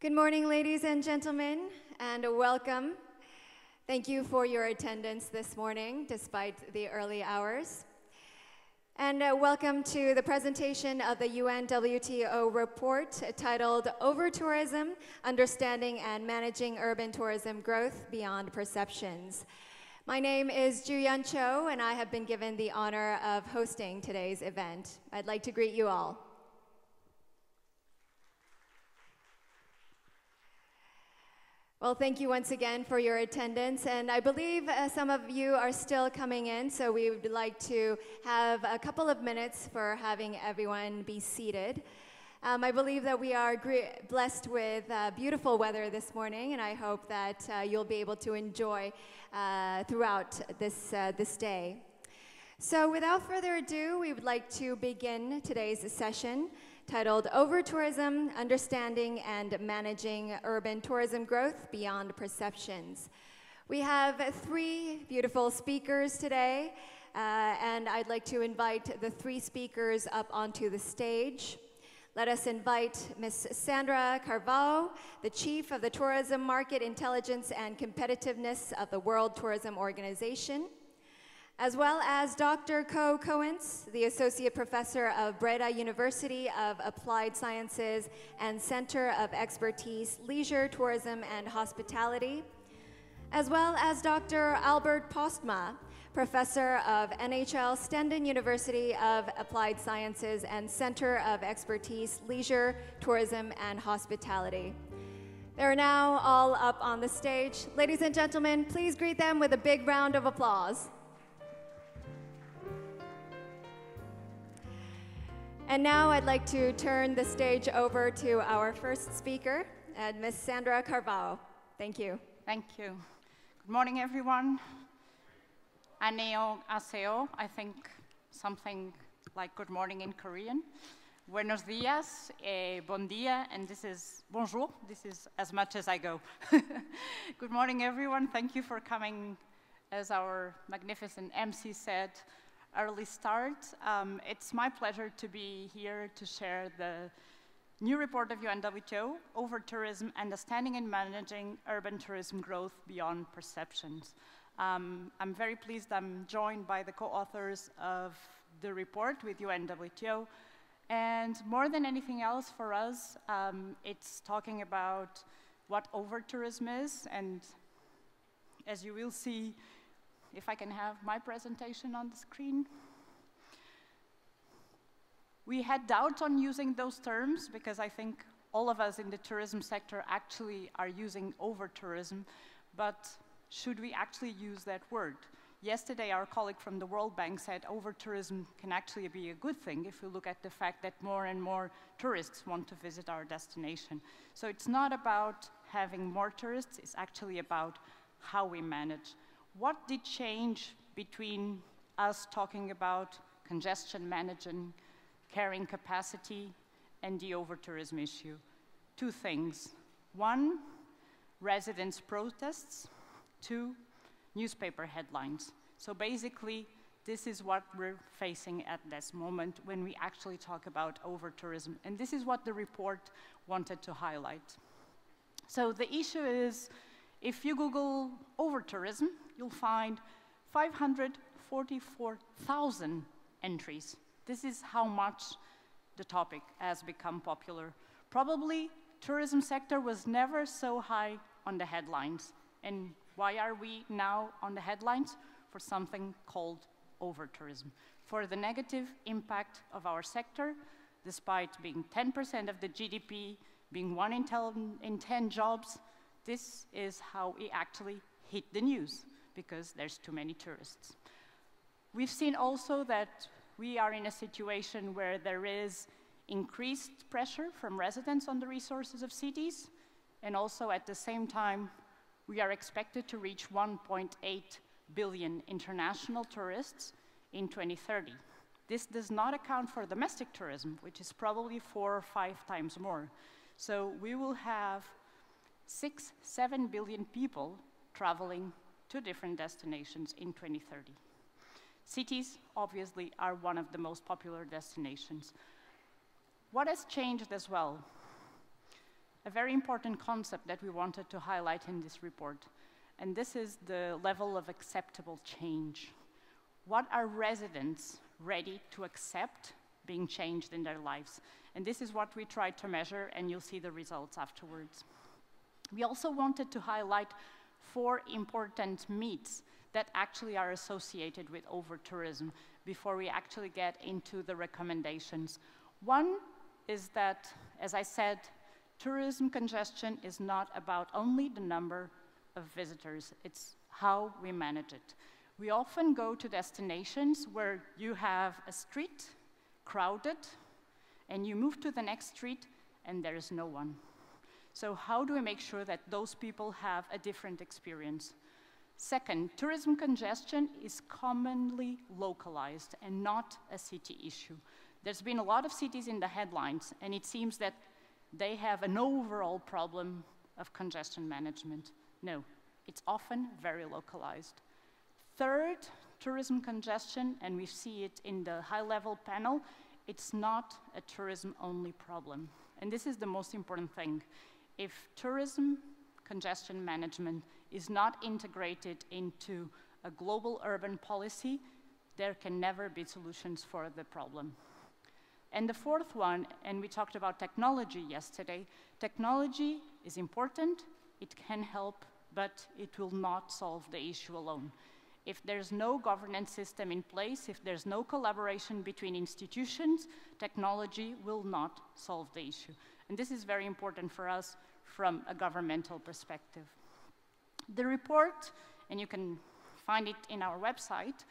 Good morning, ladies and gentlemen, and welcome. Thank you for your attendance this morning, despite the early hours. And welcome to the presentation of the UNWTO report titled Over-Tourism, Understanding and Managing Urban Tourism Growth Beyond Perceptions. My name is Ju-Yeon Cho, and I have been given the honor of hosting today's event. I'd like to greet you all. Well, thank you once again for your attendance, and I believe some of you are still coming in, so we would like to have a couple of minutes for having everyone be seated. I believe that we are blessed with beautiful weather this morning, and I hope that you'll be able to enjoy throughout this day. So without further ado, we would like to begin today's session titled Over-Tourism, Understanding and Managing Urban Tourism Growth Beyond Perceptions. We have three beautiful speakers today, and I'd like to invite the three speakers up onto the stage. Let us invite Ms. Sandra Carvalho, the Chief of the Tourism Market Intelligence and Competitiveness of the World Tourism Organization, as well as Dr. Ko Coens, the Associate Professor of Breda University of Applied Sciences and Center of Expertise, Leisure, Tourism, and Hospitality, as well as Dr. Albert Postma, Professor of NHL Stendon University of Applied Sciences and Center of Expertise, Leisure, Tourism, and Hospitality. They're now all up on the stage. Ladies and gentlemen, please greet them with a big round of applause. And now I'd like to turn the stage over to our first speaker, Ms. Sandra Carvalho. Thank you. Thank you. Good morning, everyone. Annyeonghaseyo, I think something like good morning in Korean. Buenos dias, bon dia, and this is bonjour. This is as much as I go. Good morning, everyone. Thank you for coming. As our magnificent MC said, early start. It's my pleasure to be here to share the new report of UNWTO, Over-Tourism, Understanding and Managing Urban Tourism Growth Beyond Perceptions. I'm very pleased I'm joined by the co-authors of the report with UNWTO. And more than anything else for us, it's talking about what over-tourism is. And as you will see, if I can have my presentation on the screen. We had doubts on using those terms because I think all of us in the tourism sector actually are using over-tourism, but should we actually use that word? Yesterday, our colleague from the World Bank said over-tourism can actually be a good thing if we look at the fact that more and more tourists want to visit our destination. So it's not about having more tourists, it's actually about how we manage. What did change between us talking about congestion management, carrying capacity, and the over-tourism issue? Two things. One, residents' protests. Two, newspaper headlines. So basically, this is what we're facing at this moment when we actually talk about over-tourism. And this is what the report wanted to highlight. So the issue is, if you Google over-tourism, you'll find 544,000 entries. This is how much the topic has become popular. Probably tourism sector was never so high on the headlines. And why are we now on the headlines? For something called over-tourism. For the negative impact of our sector, despite being 10% of the GDP, being 1 in 10 jobs, this is how we actually hit the news, because there's too many tourists. We've seen also that we are in a situation where there is increased pressure from residents on the resources of cities, and also at the same time, we are expected to reach 1.8 billion international tourists in 2030. This does not account for domestic tourism, which is probably 4 or 5 times more. So we will have 6-7 billion people traveling to different destinations in 2030. Cities, obviously, are one of the most popular destinations. What has changed as well? a very important concept that we wanted to highlight in this report, and this is the level of acceptable change. What are residents ready to accept being changed in their lives? And this is what we tried to measure, and you'll see the results afterwards. We also wanted to highlight 4 important myths that actually are associated with over-tourism before we actually get into the recommendations. One is that, as I said, tourism congestion is not about only the number of visitors, it's how we manage it. We often go to destinations where you have a street crowded, and you move to the next street and there is no one. So how do we make sure that those people have a different experience? Second, tourism congestion is commonly localized and not a city issue. There's been a lot of cities in the headlines, and it seems that they have an overall problem of congestion management. No, it's often very localized. Third, tourism congestion, and we see it in the high-level panel, it's not a tourism-only problem. And this is the most important thing. If tourism congestion management is not integrated into a global urban policy, there can never be solutions for the problem. And the fourth one, and we talked about technology yesterday, technology is important, it can help, but it will not solve the issue alone. If there's no governance system in place, if there's no collaboration between institutions, technology will not solve the issue. And this is very important for us from a governmental perspective. The report, and you can find it in our website,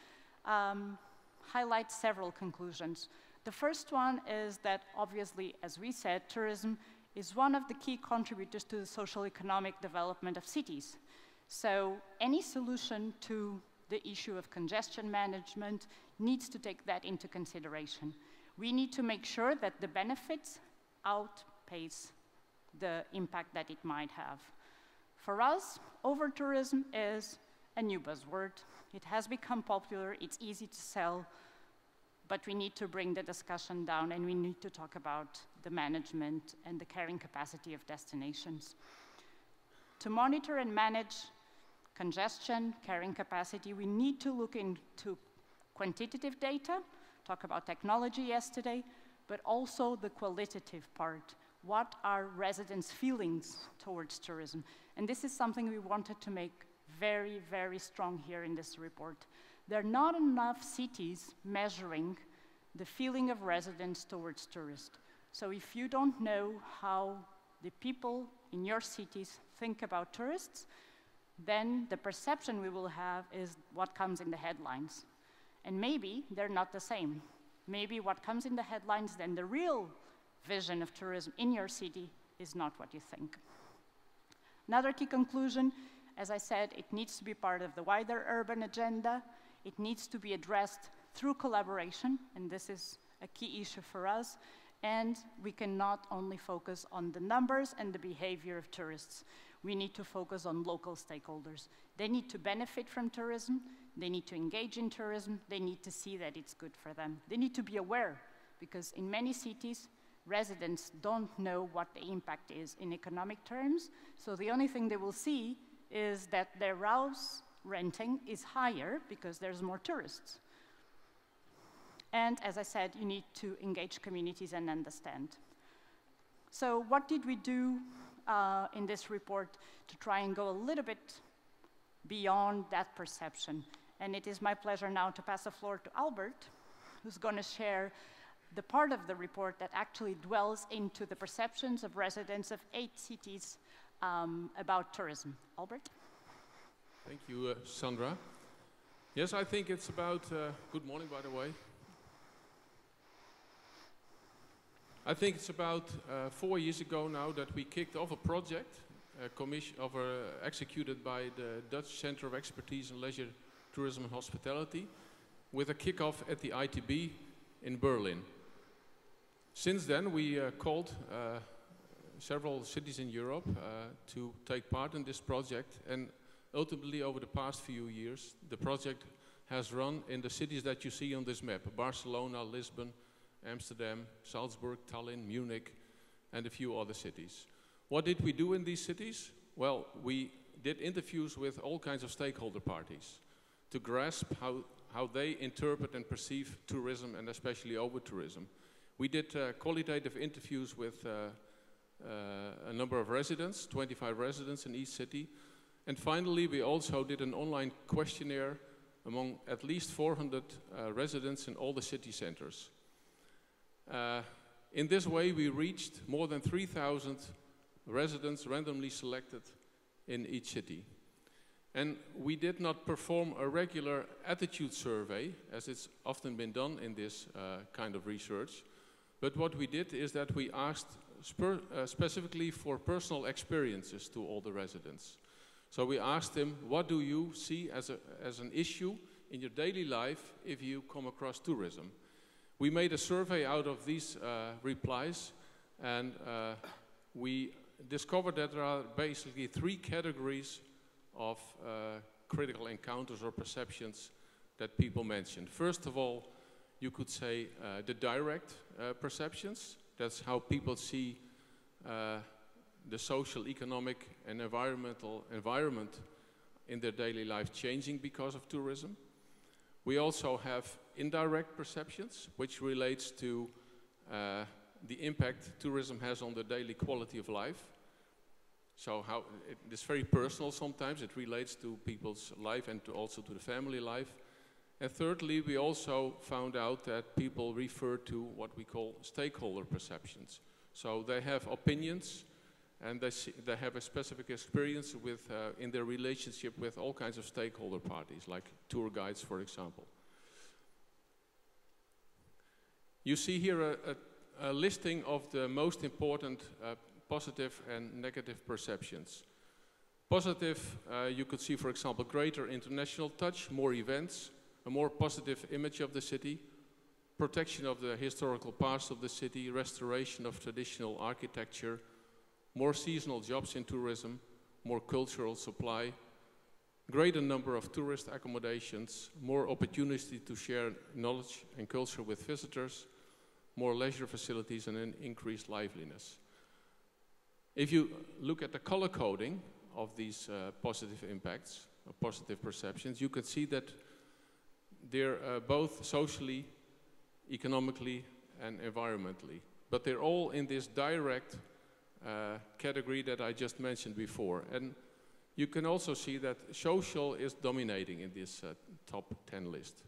highlights several conclusions. The first one is that, obviously, as we said, tourism is one of the key contributors to the social economic development of cities. So any solution to the issue of congestion management needs to take that into consideration. We need to make sure that the benefits outpace the impact that it might have. For us, over-tourism is a new buzzword. It has become popular, it's easy to sell, but we need to bring the discussion down, and we need to talk about the management and the carrying capacity of destinations. To monitor and manage congestion, carrying capacity, we need to look into quantitative data, talk about technology yesterday, but also the qualitative part. What are residents' feelings towards tourism? And this is something we wanted to make very, very strong here in this report. There are not enough cities measuring the feeling of residents towards tourists. So if you don't know how the people in your cities think about tourists, then the perception we will have is what comes in the headlines. And maybe they're not the same. Maybe what comes in the headlines, then the real vision of tourism in your city is not what you think. Another key conclusion, as I said, it needs to be part of the wider urban agenda. It needs to be addressed through collaboration, and this is a key issue for us. And we cannot only focus on the numbers and the behavior of tourists. We need to focus on local stakeholders. They need to benefit from tourism, they need to engage in tourism, they need to see that it's good for them. They need to be aware, because in many cities, residents don't know what the impact is in economic terms, so the only thing they will see is that their house renting is higher because there's more tourists. And as I said, you need to engage communities and understand. So what did we do in this report to try and go a little bit beyond that perception? And it is my pleasure now to pass the floor to Albert, who's going to share the part of the report that actually dwells into the perceptions of residents of 8 cities about tourism. Albert? Thank you, Sandra. Yes, I think it's about, good morning, by the way. I think it's about 4 years ago now that we kicked off a project executed by the Dutch Center of Expertise in Leisure, Tourism and Hospitality with a kickoff at the ITB in Berlin. Since then, we called several cities in Europe to take part in this project, and ultimately over the past few years, the project has run in the cities that you see on this map: Barcelona, Lisbon, Amsterdam, Salzburg, Tallinn, Munich, and a few other cities. What did we do in these cities? Well, we did interviews with all kinds of stakeholder parties to grasp how they interpret and perceive tourism, and especially over-tourism. We did qualitative interviews with a number of residents, 25 residents in each city. And finally, we also did an online questionnaire among at least 400 residents in all the city centers. In this way, we reached more than 3,000 residents randomly selected in each city. And we did not perform a regular attitude survey, as it's often been done in this kind of research. But what we did is that we asked specifically for personal experiences to all the residents. So we asked them, what do you see as an issue in your daily life if you come across tourism? We made a survey out of these replies, and we discovered that there are basically 3 categories of critical encounters or perceptions that people mentioned. First of all, you could say the direct perceptions. That's how people see the social, economic, and environmental environment in their daily life changing because of tourism. We also have indirect perceptions, which relates to the impact tourism has on the daily quality of life. So how it's very personal sometimes. It relates to people's life and also to the family life. And thirdly, we also found out that people refer to what we call stakeholder perceptions. So they have opinions, and they have a specific experience with, in their relationship with all kinds of stakeholder parties, like tour guides, for example. You see here a listing of the most important positive and negative perceptions. Positive, you could see, for example, greater international touch, more events, a more positive image of the city, protection of the historical past of the city, restoration of traditional architecture, more seasonal jobs in tourism, more cultural supply, greater number of tourist accommodations, more opportunity to share knowledge and culture with visitors, more leisure facilities, and an increased liveliness. If you look at the color coding of these positive impacts, positive perceptions, you can see that they're both socially, economically, and environmentally. But they're all in this direct category that I just mentioned before. And you can also see that social is dominating in this top 10 list.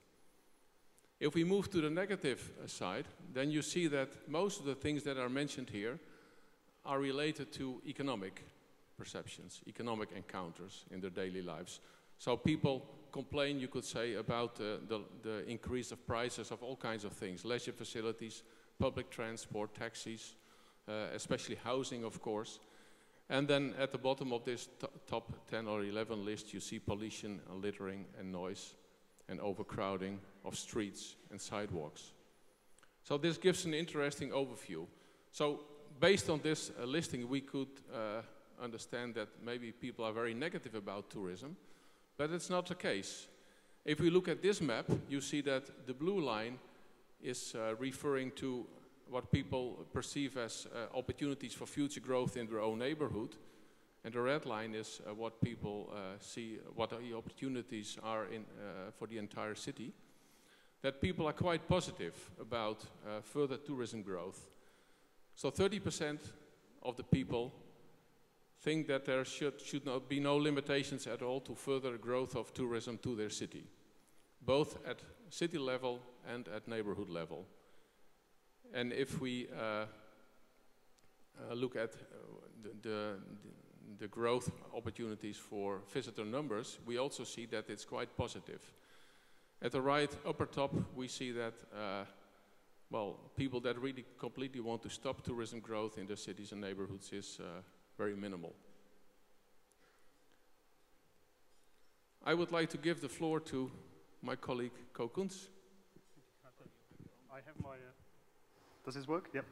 If we move to the negative side, then you see that most of the things that are mentioned here are related to economic perceptions, economic encounters in their daily lives. So people complain, you could say, about the increase of prices of all kinds of things, leisure facilities, public transport, taxis, especially housing, of course. And then at the bottom of this top 10 or 11 list, you see pollution, and littering, and noise, and overcrowding of streets and sidewalks. So this gives an interesting overview. So based on this listing, we could understand that maybe people are very negative about tourism, but it's not the case. If we look at this map, you see that the blue line is referring to what people perceive as opportunities for future growth in their own neighborhood. And the red line is what people see, what the opportunities are for the entire city. That people are quite positive about further tourism growth. So 30% of the people think that there should not be no limitations at all to further growth of tourism to their city, both at city level and at neighborhood level. And if we look at the growth opportunities for visitor numbers, we also see that it's quite positive. At the right upper top, we see that, well, people that really completely want to stop tourism growth in their cities and neighborhoods is very minimal. I would like to give the floor to my colleague, Ko Koens. I have my, does this work? Yep.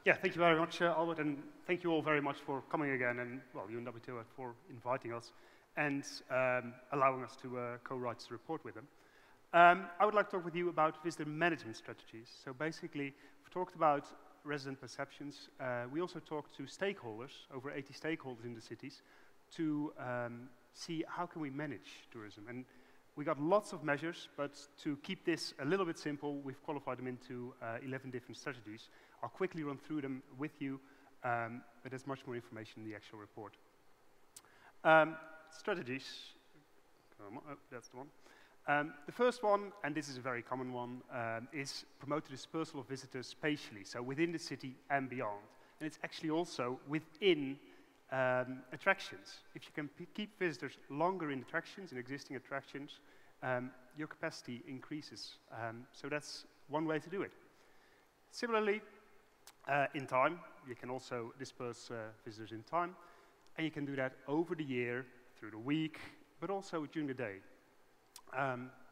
Yeah, thank you very much, Albert, and thank you all very much for coming again, and, well, UNWTO for inviting us and allowing us to co-write the report with them. I would like to talk with you about visitor management strategies. So basically, we've talked about resident perceptions, we also talked to stakeholders, over 80 stakeholders in the cities, to see how can we manage tourism. And we got lots of measures, but to keep this a little bit simple, we've qualified them into 11 different strategies. I'll quickly run through them with you, but there's much more information in the actual report. Strategies, that's the one. The first one, and this is a very common one, is promote the dispersal of visitors spatially, so within the city and beyond. And it's actually also within attractions. If you can keep visitors longer in attractions, in existing attractions, your capacity increases. So that's one way to do it. Similarly, in time, you can also disperse visitors in time, and you can do that over the year, through the week, but also during the day.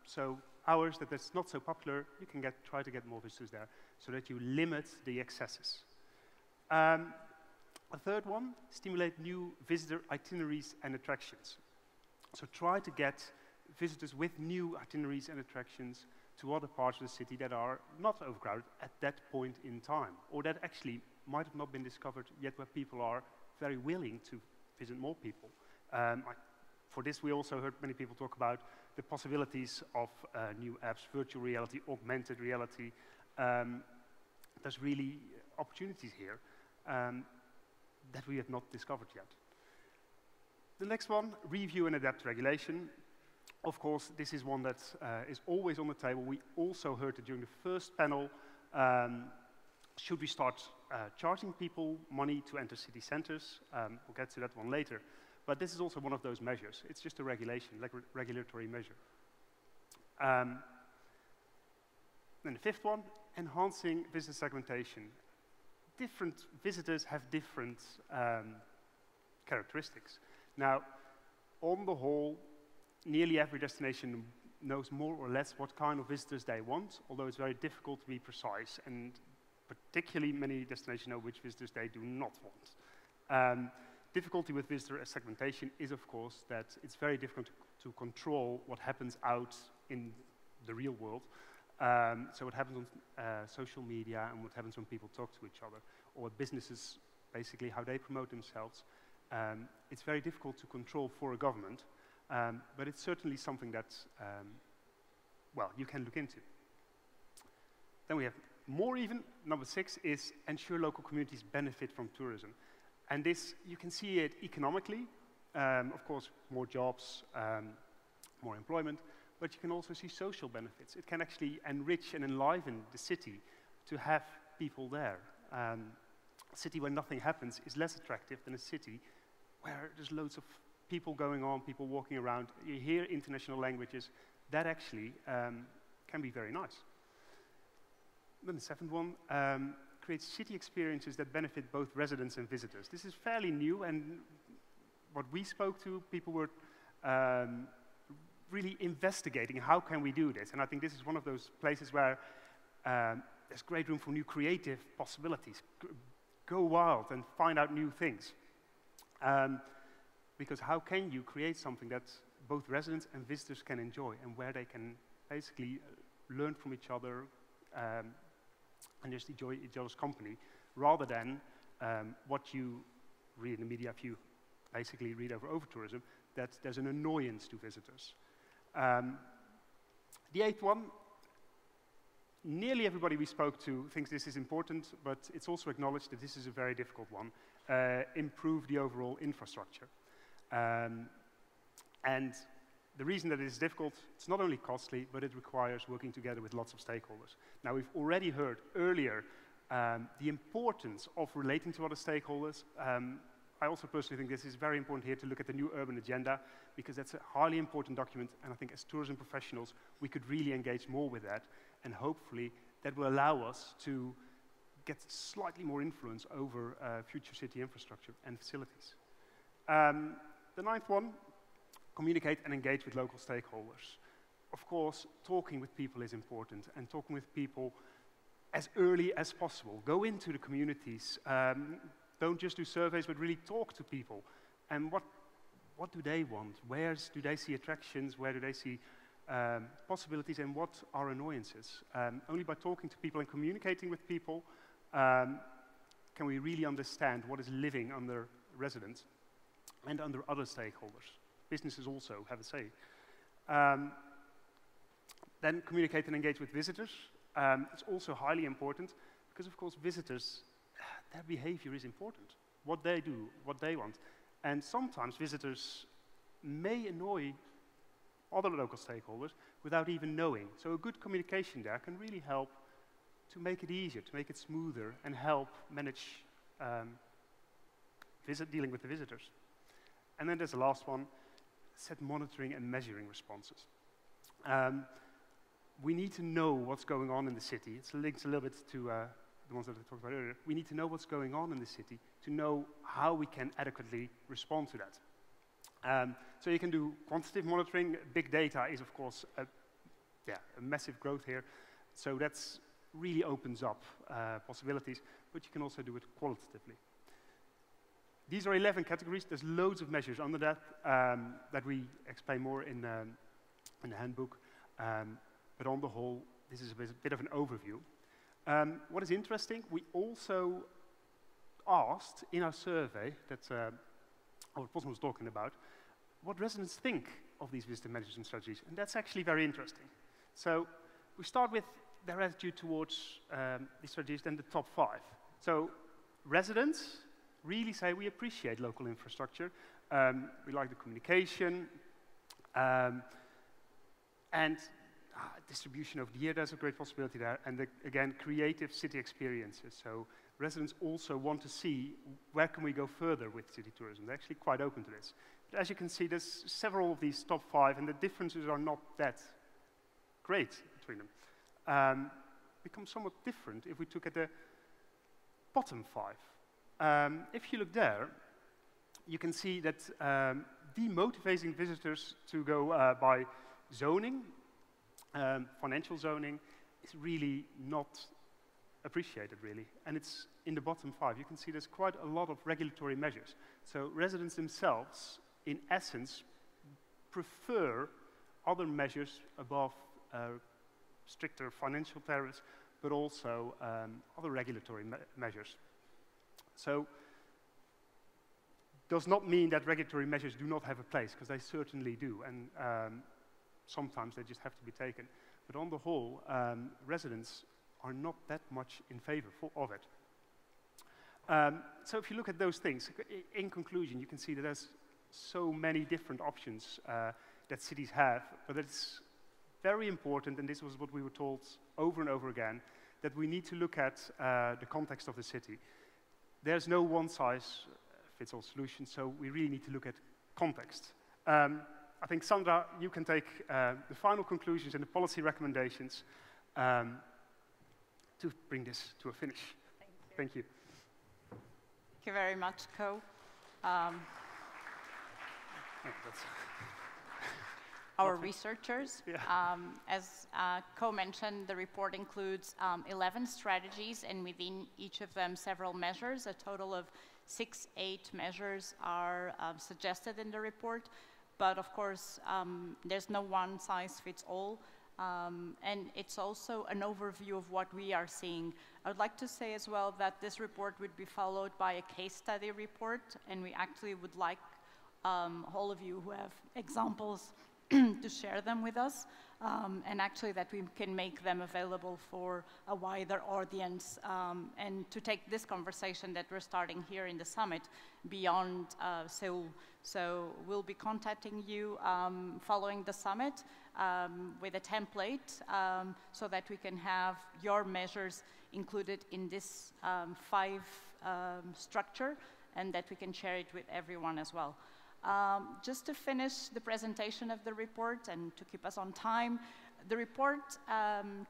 So hours that that's not so popular, you can try to get more visitors there, so that you limit the excesses. A third one, stimulate new visitor itineraries and attractions. So try to get visitors with new itineraries and attractions to other parts of the city that are not overcrowded at that point in time, or that actually might have not been discovered yet, where people are very willing to visit more people. For this, we also heard many people talk about the possibilities of new apps, virtual reality, augmented reality. There's really opportunities here that we have not discovered yet. The next one, review and adapt regulation. Of course, this is one that is always on the table. We also heard it during the first panel. Should we start charging people money to enter city centers? We'll get to that one later. But this is also one of those measures. It's just a regulation, like a regulatory measure. Then the fifth one, enhancing visitor segmentation. Different visitors have different characteristics. Now, on the whole, nearly every destination knows more or less what kind of visitors they want, although it's very difficult to be precise, and particularly many destinations know which visitors they do not want. Difficulty with visitor segmentation is, of course, that it's very difficult to control what happens out in the real world. So what happens on social media and what happens when people talk to each other, or businesses, basically how they promote themselves. It's very difficult to control for a government, but it's certainly something that, well, you can look into. Then we have more even. Number 6 is ensure local communities benefit from tourism. And this, you can see it economically, of course, more jobs, more employment, but you can also see social benefits. It can actually enrich and enliven the city to have people there. A city where nothing happens is less attractive than a city where there's loads of people going on, people walking around. You hear international languages. That actually can be very nice. Then the 7th one, create city experiences that benefit both residents and visitors. This is fairly new, and what we spoke to, people were really investigating how can we do this. And I think this is one of those places where there's great room for new creative possibilities. Go wild and find out new things. Because how can you create something that both residents and visitors can enjoy, and where they can basically learn from each other and just enjoy each other's company, rather than what you read in the media if you basically read over tourism, that there's an annoyance to visitors. The 8th one, nearly everybody we spoke to thinks this is important, but it's also acknowledged that this is a very difficult one. Improve the overall infrastructure. And the reason that it is difficult, it's not only costly, but it requires working together with lots of stakeholders. Now, we've already heard earlier the importance of relating to other stakeholders. I also personally think this is very important here to look at the new urban agenda, because that's a highly important document, and I think as tourism professionals, we could really engage more with that, and hopefully that will allow us to get slightly more influence over future city infrastructure and facilities. The 9th one, communicate and engage with local stakeholders. Of course, talking with people is important, and talking with people as early as possible. Go into the communities. Don't just do surveys, but really talk to people. And what do they want? Where do they see attractions? Where do they see possibilities? And what are annoyances? Only by talking to people and communicating with people, can we really understand what is living under residents and under other stakeholders. Businesses also have a say. Then communicate and engage with visitors. It's also highly important because, of course, visitors, their behavior is important. What they do, what they want. And sometimes visitors may annoy other local stakeholders without even knowing. So a good communication there can really help to make it easier, to make it smoother, and help manage dealing with the visitors. And then there's the last one, set monitoring and measuring responses. We need to know what's going on in the city. It links a little bit to the ones that I talked about earlier. We need to know what's going on in the city to know how we can adequately respond to that. So you can do quantitative monitoring. Big data is, of course, a massive growth here. So that's really opens up possibilities, but you can also do it qualitatively. These are 11 categories. There's loads of measures under that that we explain more in the handbook. But on the whole, this is a bit of an overview. What is interesting, we also asked in our survey that what Posma was talking about, what residents think of these visitor management strategies, and that's actually very interesting. So we start with their attitude towards these strategies, then the top 5. So residents really say we appreciate local infrastructure, we like the communication, and distribution of the year, there's a great possibility there, and again, creative city experiences. So residents also want to see where can we go further with city tourism. They're actually quite open to this. But as you can see, there's several of these top 5, and the differences are not that great between them. Become somewhat different if we look at the bottom 5. If you look there, you can see that demotivating visitors to go by zoning, financial zoning, is really not appreciated, really. And it's in the bottom 5. You can see there's quite a lot of regulatory measures. So residents themselves, in essence, prefer other measures above stricter financial tariffs, but also other regulatory measures. So does not mean that regulatory measures do not have a place, because they certainly do, and sometimes they just have to be taken. But on the whole, residents are not that much in favor of it. So if you look at those things, in conclusion, you can see that there's so many different options that cities have, but it's very important, and this was what we were told over and over again, that we need to look at the context of the city. There's no one-size-fits-all solution, so we really need to look at context. I think, Sandra, you can take the final conclusions and the policy recommendations to bring this to a finish. Thank you. Thank you very much, Co. Our researchers. Yeah. As Co mentioned, the report includes 11 strategies, and within each of them several measures. A total of 8 measures are suggested in the report. But of course, there's no one size fits all. And it's also an overview of what we are seeing. I would like to say as well that this report would be followed by a case study report, and we actually would like all of you who have examples to share them with us, and actually that we can make them available for a wider audience, and to take this conversation that we're starting here in the summit beyond Seoul. So we'll be contacting you following the summit with a template so that we can have your measures included in this 5 structure, and that we can share it with everyone as well. Just to finish the presentation of the report and to keep us on time, the report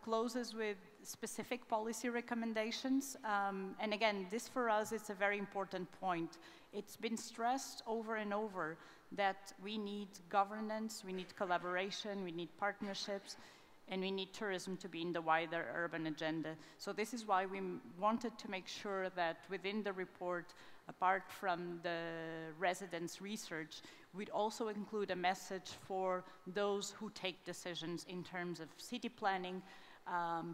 closes with specific policy recommendations. And again, this for us is a very important point. It's been stressed over and over that we need governance, we need collaboration, we need partnerships, and we need tourism to be in the wider urban agenda. So this is why we wanted to make sure that within the report, apart from the residents' research, we'd also include a message for those who take decisions in terms of city planning,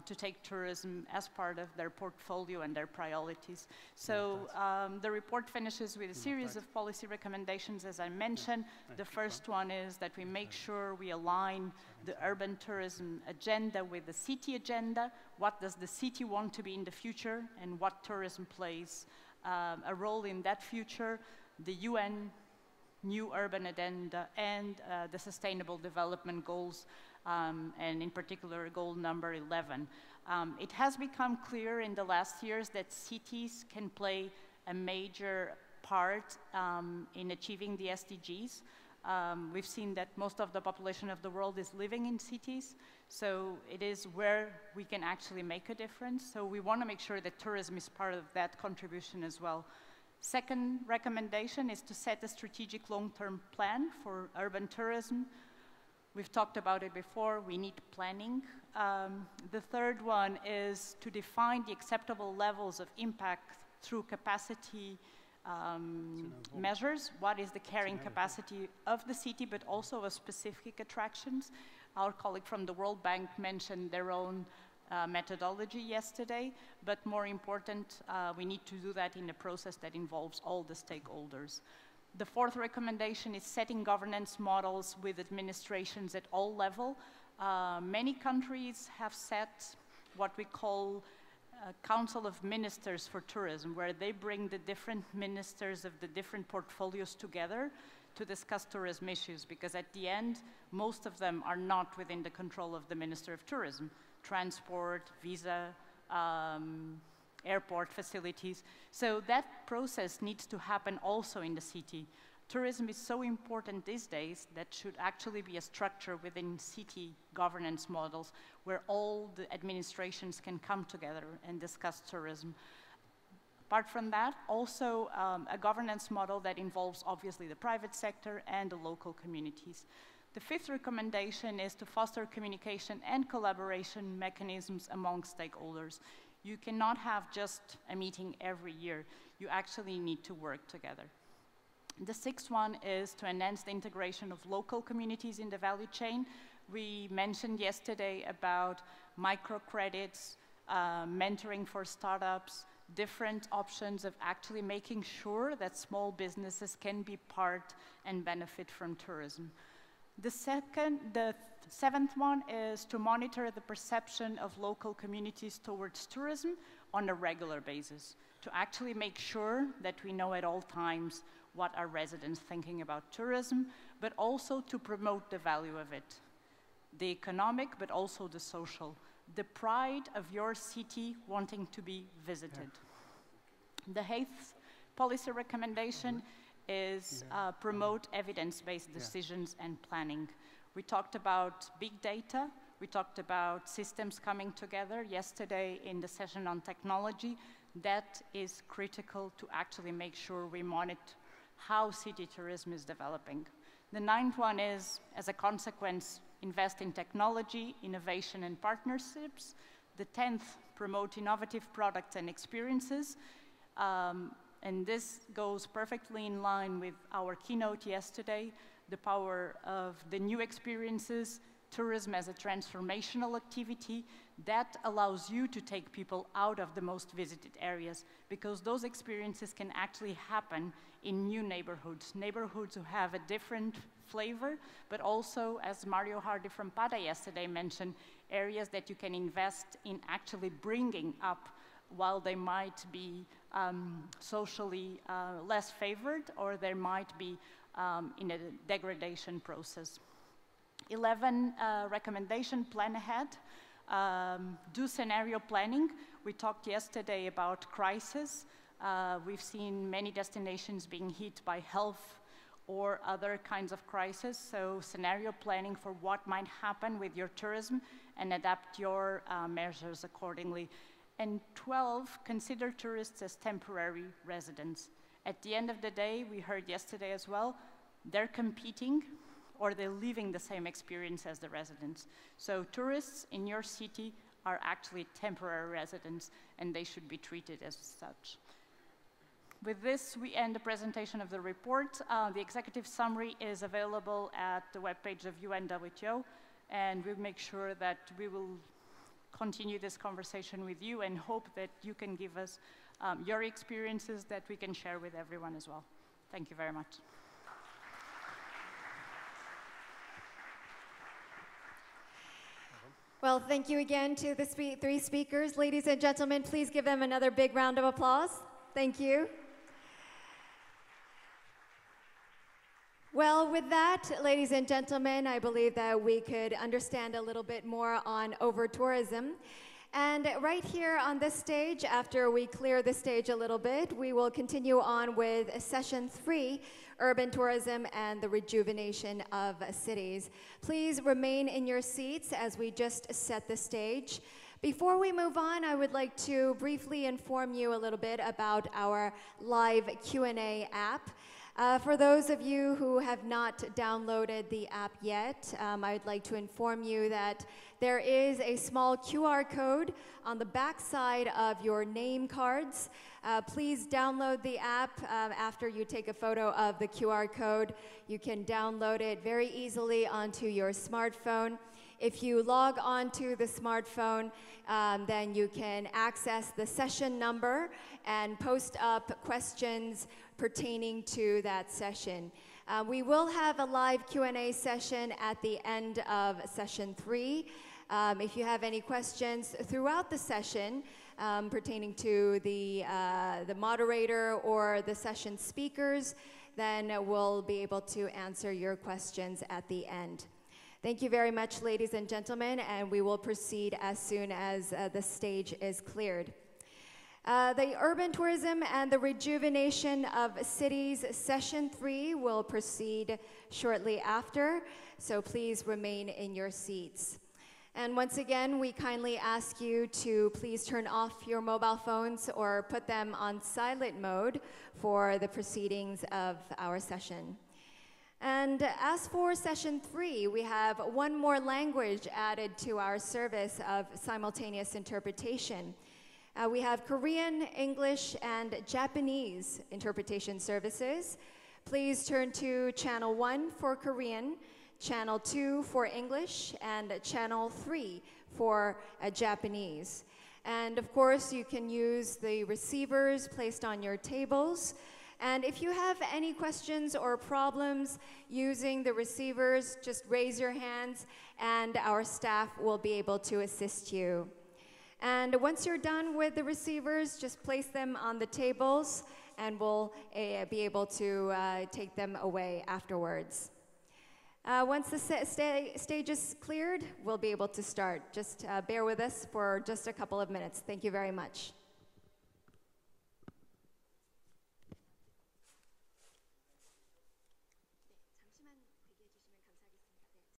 to take tourism as part of their portfolio and their priorities. So the report finishes with a series of policy recommendations, as I mentioned. The first one is that we make sure we align the urban tourism agenda with the city agenda. What does the city want to be in the future, and what tourism plays a role in that future? The UN New Urban Agenda and the Sustainable Development Goals, and in particular goal number 11. It has become clear in the last years that cities can play a major part in achieving the SDGs. We've seen that most of the population of the world is living in cities, so it is where we can actually make a difference. So we want to make sure that tourism is part of that contribution as well. Second recommendation is to set a strategic long-term plan for urban tourism. We've talked about it before, we need planning. The third one is to define the acceptable levels of impact through capacity measures. What is the carrying capacity of the city, but also of specific attractions? Our colleague from the World Bank mentioned their own methodology yesterday, but more important, we need to do that in a process that involves all the stakeholders. The fourth recommendation is setting governance models with administrations at all levels. Many countries have set what we call a Council of Ministers for Tourism, where they bring the different ministers of the different portfolios together to discuss tourism issues, because at the end, most of them are not within the control of the Minister of Tourism. Transport, visa, airport facilities. So that process needs to happen also in the city. Tourism is so important these days that should actually be a structure within city governance models where all the administrations can come together and discuss tourism. Apart from that, also a governance model that involves obviously the private sector and the local communities. The fifth recommendation is to foster communication and collaboration mechanisms among stakeholders. You cannot have just a meeting every year. You actually need to work together. The sixth one is to enhance the integration of local communities in the value chain. We mentioned yesterday about microcredits, mentoring for startups, different options of actually making sure that small businesses can be part and benefit from tourism. The seventh one is to monitor the perception of local communities towards tourism on a regular basis, to actually make sure that we know at all times what are residents thinking about tourism, but also to promote the value of it, the economic, but also the social, the pride of your city wanting to be visited. Yeah. The eighth policy recommendation is promote evidence-based decisions and planning. We talked about big data, we talked about systems coming together yesterday in the session on technology. That is critical to actually make sure we monitor how city tourism is developing. The ninth one is, as a consequence, invest in technology, innovation, and partnerships. The 10th, promote innovative products and experiences. And this goes perfectly in line with our keynote yesterday, the power of the new experiences, tourism as a transformational activity that allows you to take people out of the most visited areas, because those experiences can actually happen in new neighborhoods, neighborhoods who have a different flavor, but also, as Mario Hardy from PADA yesterday mentioned, areas that you can invest in actually bringing up while they might be socially less favored, or they might be in a degradation process. 11, recommendation, plan ahead. Do scenario planning. We talked yesterday about crisis. We've seen many destinations being hit by health or other kinds of crisis, so scenario planning for what might happen with your tourism and adapt your measures accordingly. And 12, consider tourists as temporary residents. At the end of the day, we heard yesterday as well, they're competing or they're living the same experience as the residents. So tourists in your city are actually temporary residents and they should be treated as such. With this, we end the presentation of the report. The executive summary is available at the webpage of UNWTO, and we'll make sure that we will continue this conversation with you and hope that you can give us your experiences that we can share with everyone as well. Thank you very much. Well, thank you again to the three speakers. Ladies and gentlemen, please give them another big round of applause. Thank you. Well, with that, ladies and gentlemen, I believe that we could understand a little bit more on over-tourism. And right here on this stage, after we clear the stage a little bit, we will continue on with session 3, Urban Tourism and the Rejuvenation of Cities. Please remain in your seats as we just set the stage. Before we move on, I would like to briefly inform you a little bit about our live Q&A app. For those of you who have not downloaded the app yet, I'd like to inform you that there is a small QR code on the back side of your name cards. Please download the app after you take a photo of the QR code. You can download it very easily onto your smartphone. If you log on to the smartphone, then you can access the session number and post up questions pertaining to that session. We will have a live Q&A session at the end of session 3. If you have any questions throughout the session pertaining to the moderator or the session speakers, then we'll be able to answer your questions at the end. Thank you very much, ladies and gentlemen, and we will proceed as soon as the stage is cleared. The Urban Tourism and the Rejuvenation of Cities Session 3 will proceed shortly after, so please remain in your seats. And once again, we kindly ask you to please turn off your mobile phones or put them on silent mode for the proceedings of our session. And as for session 3, we have one more language added to our service of simultaneous interpretation. We have Korean, English, and Japanese interpretation services. Please turn to channel 1 for Korean, channel 2 for English, and channel 3 for Japanese. And of course, you can use the receivers placed on your tables. And if you have any questions or problems using the receivers, just raise your hands and our staff will be able to assist you. And once you're done with the receivers, just place them on the tables and we'll be able to take them away afterwards. Once the stage is cleared, we'll be able to start. Just bear with us for just a couple of minutes. Thank you very much.